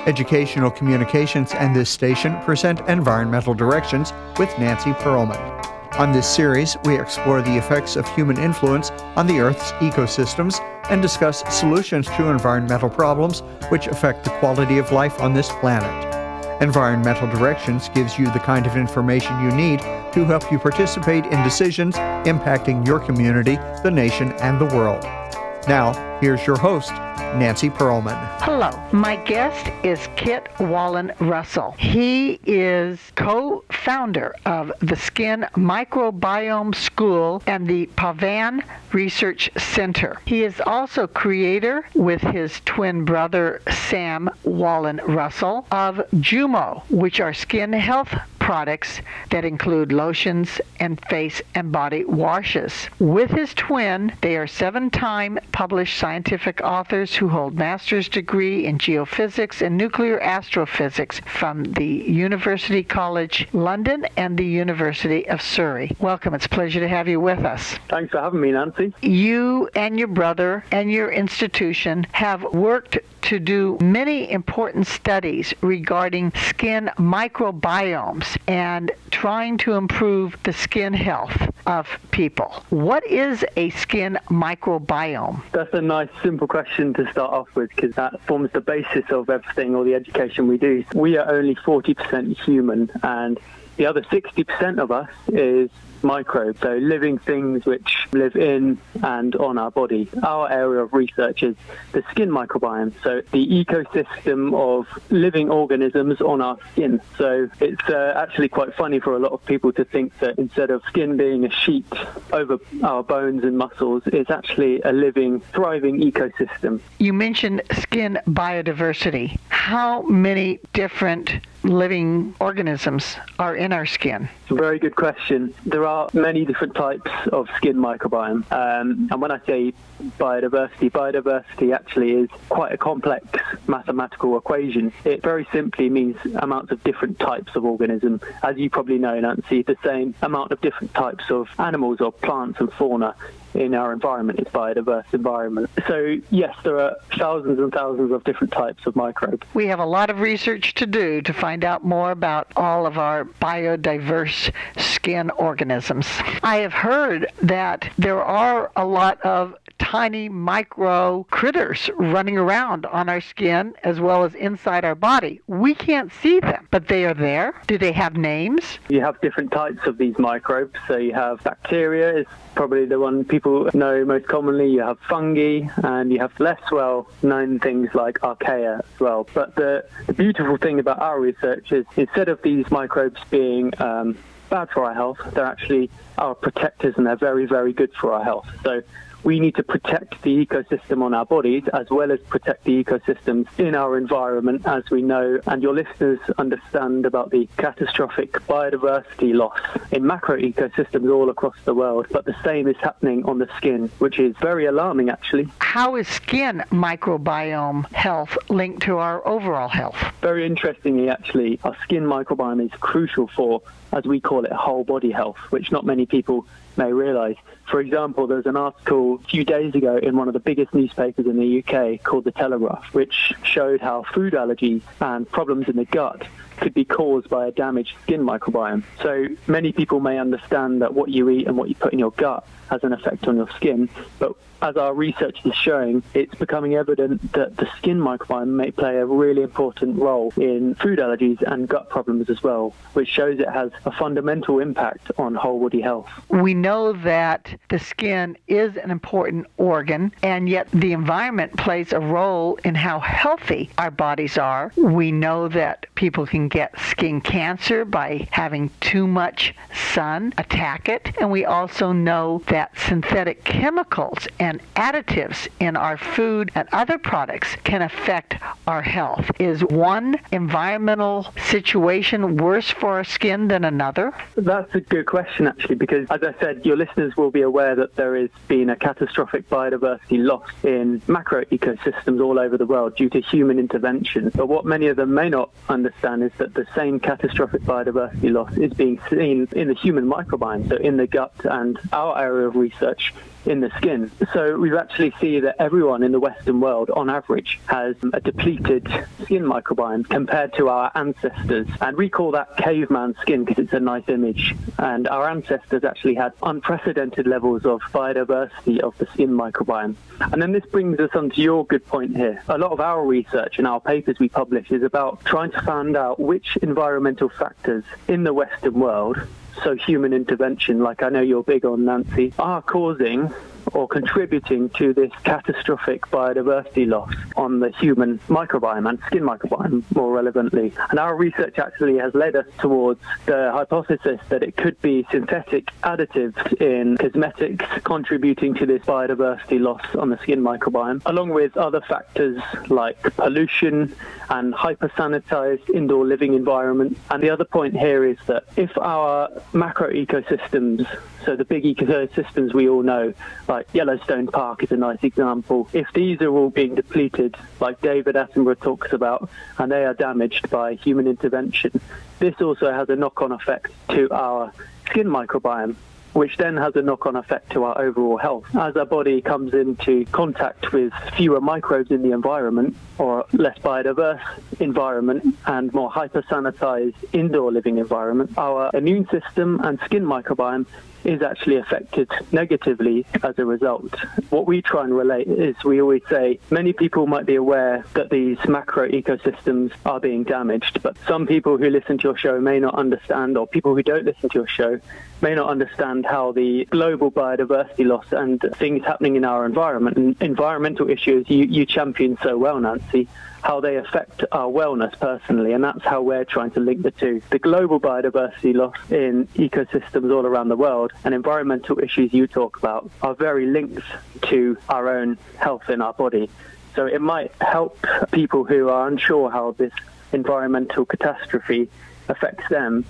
Educational Communications and this station present Environmental Directions with Nancy Perlman. On this series, we explore the effects of human influence on the Earth's ecosystems and discuss solutions to environmental problems which affect the quality of life on this planet. Environmental Directions gives you the kind of information you need to help you participate in decisions impacting your community, the nation, and the world. Now, here's your host, Nancy Perlman. Hello, my guest is Kit Wallen Russell. He is co-founder of the Skin Microbiome School and the Pavene Research Center. He is also creator, with his twin brother Sam Wallen Russell, of Jumo, which are skin health products that include lotions and face and body washes. With his twin, they are 7-time published scientific authors who hold master's degree in geophysics and nuclear astrophysics from the University College London and the University of Surrey. Welcome. It's a pleasure to have you with us. Thanks for having me, Nancy. You and your brother and your institution have worked to do many important studies regarding skin microbiomes and trying to improve the skin health of people. What is a skin microbiome? That's a nice, simple question to start off with, because that forms the basis of everything, all the education we do. We are only 40% human, and the other 60% of us is microbes, so living things which live in and on our body. Our area of research is the skin microbiome, so the ecosystem of living organisms on our skin. So it's actually quite funny for a lot of people to think that instead of skin being a sheet over our bones and muscles, it's actually a living, thriving ecosystem. You mentioned skin biodiversity. How many different living organisms are in our skin? It's a very good question. There are many different types of skin microbiome. And when I say biodiversity actually is quite a complex mathematical equation. It very simply means amounts of different types of organism. As you probably know, Nancy, the same amount of different types of animals or plants and fauna in our environment is biodiverse environment. So yes, there are thousands and thousands of different types of microbes. We have a lot of research to do to find out more about all of our biodiverse skin organisms. I have heard that there are a lot of tiny micro critters running around on our skin as well as inside our body. We can't see them, but they are there. Do they have names? You have different types of these microbes. So you have bacteria, is probably the one people know most commonly. You have fungi, and you have less well-known things like archaea as well. But the beautiful thing about our research is instead of these microbes being bad for our health, they're actually our protectors, and they're very, very good for our health. So we need to protect the ecosystem on our bodies as well as protect the ecosystems in our environment, as we know, and your listeners understand about the catastrophic biodiversity loss in macro ecosystems all across the world. But the same is happening on the skin, which is very alarming, actually. How is skin microbiome health linked to our overall health? Very interestingly, actually, our skin microbiome is crucial for, as we call it, whole body health, which not many people may realize. For example, there's an article a few days ago in one of the biggest newspapers in the UK called The Telegraph, which showed how food allergies and problems in the gut could be caused by a damaged skin microbiome. So many people may understand that what you eat and what you put in your gut has an effect on your skin, but as our research is showing, it's becoming evident that the skin microbiome may play a really important role in food allergies and gut problems as well, which shows it has a fundamental impact on whole body health. We know that the skin is an important organ, and yet the environment plays a role in how healthy our bodies are. We know that people can get skin cancer by having too much sun attack it, and we also know that synthetic chemicals and additives in our food and other products can affect our health. Is one environmental situation worse for our skin than another? That's a good question, actually, because as I said, said, your listeners will be aware that there has been a catastrophic biodiversity loss in macro ecosystems all over the world due to human intervention. But what many of them may not understand is that the same catastrophic biodiversity loss is being seen in the human microbiome, so in the gut and our area of research in the skin. So we actually see that everyone in the Western world, on average, has a depleted skin microbiome compared to our ancestors. And we call that caveman skin because it's a nice image. And our ancestors actually had unprecedented levels of biodiversity of the skin microbiome. And then this brings us on to your good point here. A lot of our research and our papers we publish is about trying to find out which environmental factors in the Western world, so human intervention, like I know you're big on, Nancy, are causing or contributing to this catastrophic biodiversity loss on the human microbiome and skin microbiome, more relevantly. And our research actually has led us towards the hypothesis that it could be synthetic additives in cosmetics contributing to this biodiversity loss on the skin microbiome, along with other factors like pollution and hyper-sanitized indoor living environments. And the other point here is that if our macro ecosystems, so the big ecosystems we all know, like Yellowstone Park is a nice example, if these are all being depleted, like David Attenborough talks about, and they are damaged by human intervention, this also has a knock-on effect to our skin microbiome, which then has a knock-on effect to our overall health. As our body comes into contact with fewer microbes in the environment, or less biodiverse environment, and more hyper-sanitized indoor living environment, our immune system and skin microbiome is actually affected negatively as a result. What we try and relate is, we always say, many people might be aware that these macro ecosystems are being damaged, but some people who listen to your show may not understand, or people who don't listen to your show may not understand how the global biodiversity loss and things happening in our environment and environmental issues you champion so well, Nancy, how they affect our wellness personally, and that's how we're trying to link the two. The global biodiversity loss in ecosystems all around the world and environmental issues you talk about are very linked to our own health in our body. So it might help people who are unsure how this environmental catastrophe affects them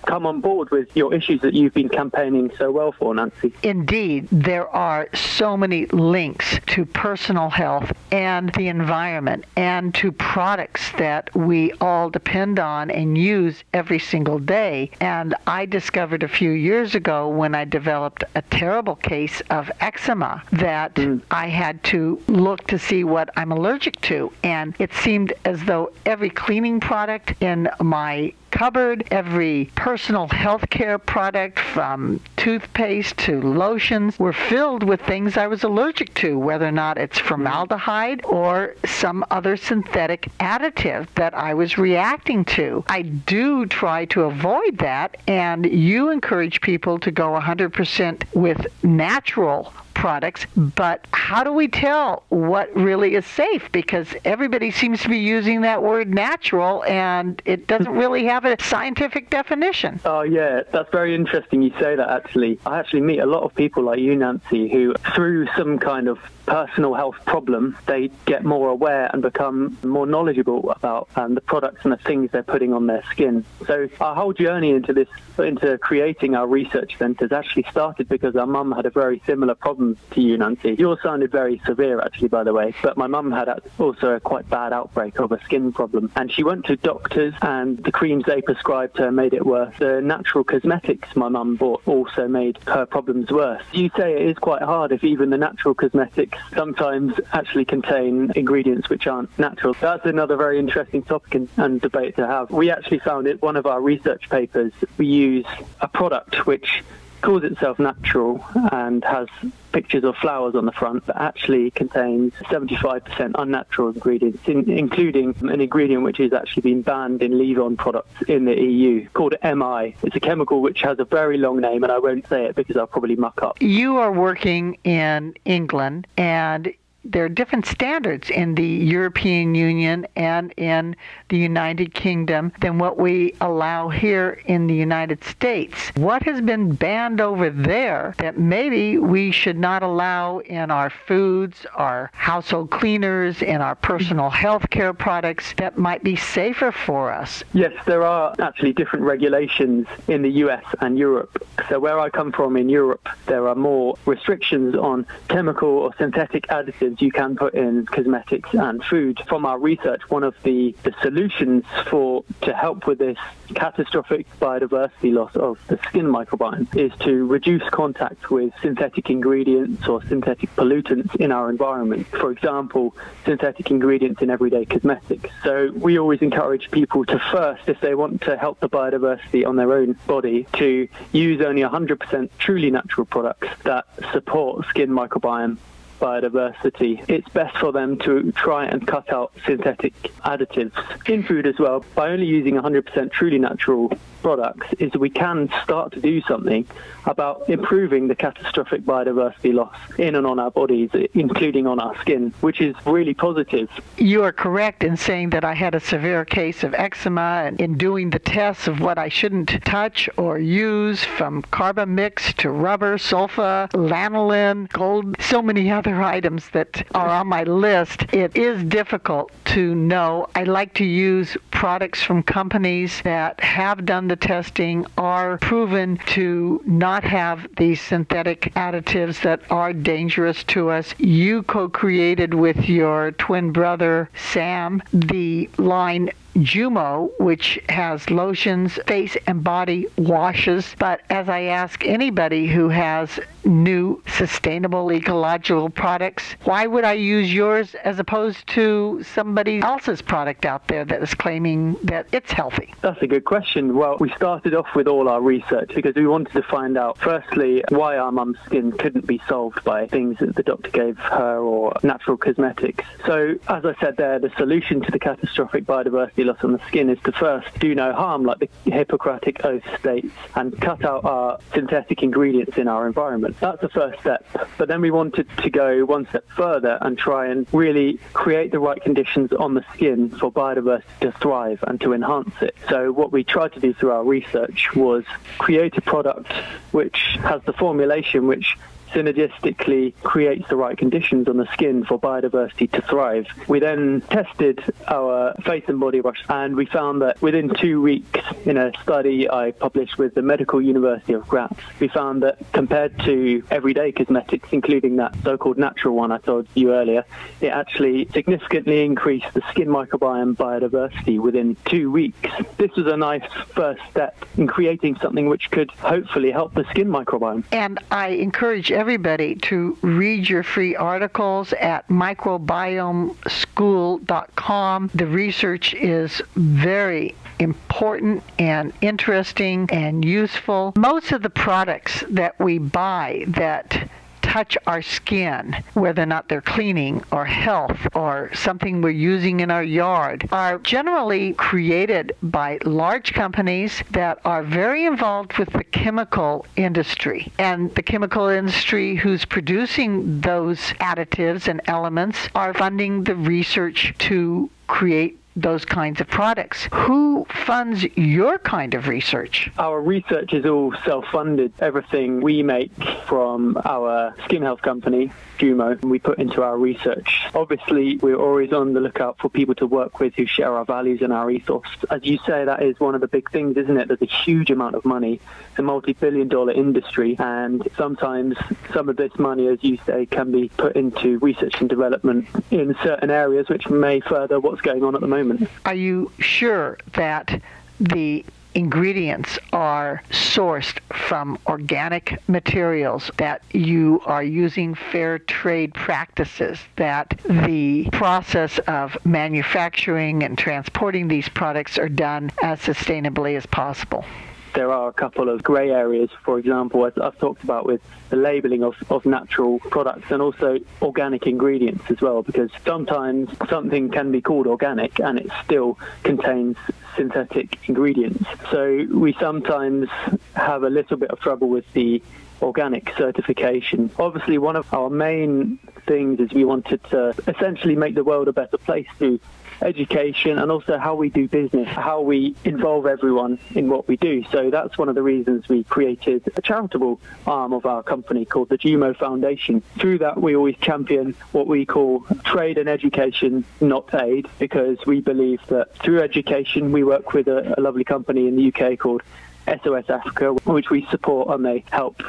come on board with your issues that you've been campaigning so well for, Nancy. Indeed, there are so many links to personal health and the environment and to products that we all depend on and use every single day. And I discovered a few years ago, when I developed a terrible case of eczema, that I had to look to see what I'm allergic to. And it seemed as though every cleaning product in my cupboard, every personal health care product from toothpaste to lotions were filled with things I was allergic to, whether or not it's formaldehyde or some other synthetic additive that I was reacting to. I do try to avoid that, and you encourage people to go 100% with natural products, but how do we tell what really is safe? Because everybody seems to be using that word natural, and it doesn't really have a scientific definition. Oh yeah, that's very interesting you say that. Actually, I actually meet a lot of people like you, Nancy, who through some kind of personal health problem, they get more aware and become more knowledgeable about the products and the things they're putting on their skin. So our whole journey into creating our research centres actually started because our mum had a very similar problem to you, Nancy. Yours sounded very severe, actually, by the way, but my mum had also a quite bad outbreak of a skin problem, and she went to doctors, and the creams they prescribed her made it worse. The natural cosmetics my mum bought also made her problems worse. You say it is quite hard if even the natural cosmetics sometimes actually contain ingredients which aren't natural. That's another very interesting topic and debate to have. We actually found in one of our research papers, we use a product which calls itself natural and has pictures of flowers on the front, but actually contains 75% unnatural ingredients, including an ingredient which has actually been banned in leave-on products in the EU, called MI. It's a chemical which has a very long name, and I won't say it because I'll probably muck up. You are working in England, and there are different standards in the European Union and in the United Kingdom than what we allow here in the United States. What has been banned over there that maybe we should not allow in our foods, our household cleaners, and our personal health care products that might be safer for us? Yes, there are actually different regulations in the US and Europe. So where I come from in Europe, there are more restrictions on chemical or synthetic additives you can put in cosmetics and food. From our research, one of the solutions to help with this catastrophic biodiversity loss of the skin microbiome is to reduce contact with synthetic ingredients or synthetic pollutants in our environment. For example, synthetic ingredients in everyday cosmetics. So we always encourage people to first, if they want to help the biodiversity on their own body, to use only 100% truly natural products that support skin microbiome biodiversity. It's best for them to try and cut out synthetic additives in food as well. By only using 100% truly natural products, is we can start to do something about improving the catastrophic biodiversity loss in and on our bodies, including on our skin, which is really positive. You are correct in saying that I had a severe case of eczema, and in doing the tests of what I shouldn't touch or use, from Carbamix to rubber, sulfa, lanolin, gold, so many other items that are on my list, it is difficult to know. I like to use products from companies that have done the testing, are proven to not have these synthetic additives that are dangerous to us. You co-created with your twin brother, Sam, the line Jumo, which has lotions, face and body washes. But as I ask anybody who has new sustainable ecological products, why would I use yours as opposed to somebody else's product out there that is claiming that it's healthy? That's a good question. Well, we started off with all our research because we wanted to find out, firstly, why our mum's skin couldn't be solved by things that the doctor gave her or natural cosmetics. So, as I said there, the solution to the catastrophic biodiversity loss on the skin is to first do no harm, like the Hippocratic Oath states, and cut out our synthetic ingredients in our environment. That's the first step. But then we wanted to go one step further and try and really create the right conditions on the skin for biodiversity to thrive and to enhance it. So what we tried to do through our research was create a product which has the formulation which synergistically creates the right conditions on the skin for biodiversity to thrive. We then tested our face and body wash, and we found that within 2 weeks, in a study I published with the Medical University of Graz, we found that compared to everyday cosmetics, including that so-called natural one I told you earlier, it actually significantly increased the skin microbiome biodiversity within 2 weeks. This was a nice first step in creating something which could hopefully help the skin microbiome. And I encourage everybody to read your free articles at microbiomeschool.com. The research is very important and interesting and useful. Most of the products that we buy that touch our skin, whether or not they're cleaning or health or something we're using in our yard, are generally created by large companies that are very involved with the chemical industry. And the chemical industry who's producing those additives and elements are funding the research to create those kinds of products. Who funds your kind of research? Our research is all self-funded. Everything we make from our skin health company, Jumo, we put into our research. Obviously, we're always on the lookout for people to work with who share our values and our ethos. As you say, that is one of the big things, isn't it? There's a huge amount of money. It's a multi-billion-dollar industry, and sometimes some of this money, as you say, can be put into research and development in certain areas which may further what's going on at the moment. Are you sure that the ingredients are sourced from organic materials, that you are using fair trade practices, that the process of manufacturing and transporting these products are done as sustainably as possible? There are a couple of grey areas, for example, as I've talked about with the labelling of natural products and also organic ingredients as well, because sometimes something can be called organic and it still contains synthetic ingredients. So we sometimes have a little bit of trouble with the organic certification. Obviously, one of our main things is we wanted to essentially make the world a better place through education and also how we do business, how we involve everyone in what we do. So that's one of the reasons we created a charitable arm of our company called the Jumo Foundation. Through that, we always champion what we call trade and education, not aid, because we believe that through education, we work with a lovely company in the UK called SOS Africa, which we support, and they help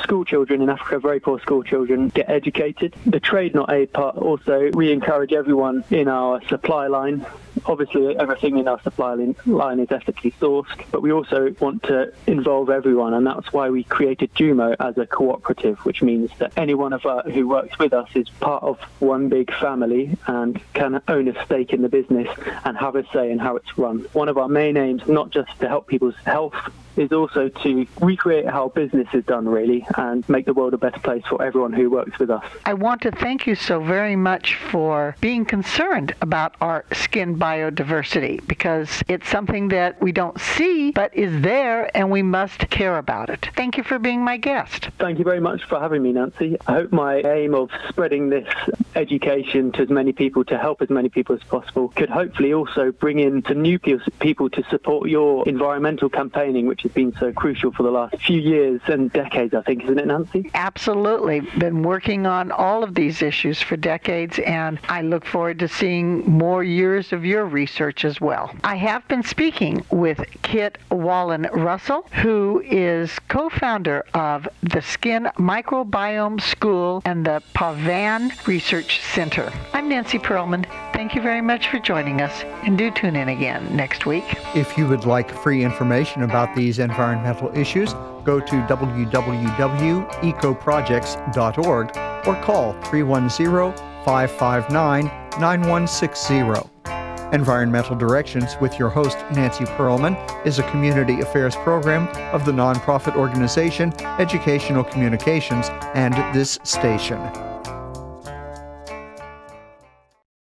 school children in Africa, very poor school children, get educated. The trade not aid part also, we encourage everyone in our supply line. Obviously, everything in our supply line is ethically sourced, but we also want to involve everyone, and that's why we created Jumo as a cooperative, which means that anyone who works with us is part of one big family and can own a stake in the business and have a say in how it's run. One of our main aims, not just to help people's health, is also to recreate how business is done, really, and make the world a better place for everyone who works with us. I want to thank you so very much for being concerned about our skin biodiversity, because it's something that we don't see but is there, and we must care about it. Thank you for being my guest. Thank you very much for having me, Nancy. I hope my aim of spreading this education to as many people, to help as many people as possible, could hopefully also bring in to new people to support your environmental campaigning, which has been so crucial for the last few years and decades, I think, isn't it, Nancy? Absolutely. Been working on all of these issues for decades, and I look forward to seeing more years of your research as well. I have been speaking with Kit Wallen Russell, who is co-founder of the Skin Microbiome School and the Pavene Research Center. I'm Nancy Perlman. Thank you very much for joining us, and do tune in again next week. If you would like free information about these environmental issues, go to www.ecoprojects.org or call 310-559-9160. Environmental Directions with your host, Nancy Perlman, is a community affairs program of the nonprofit organization Educational Communications and this station.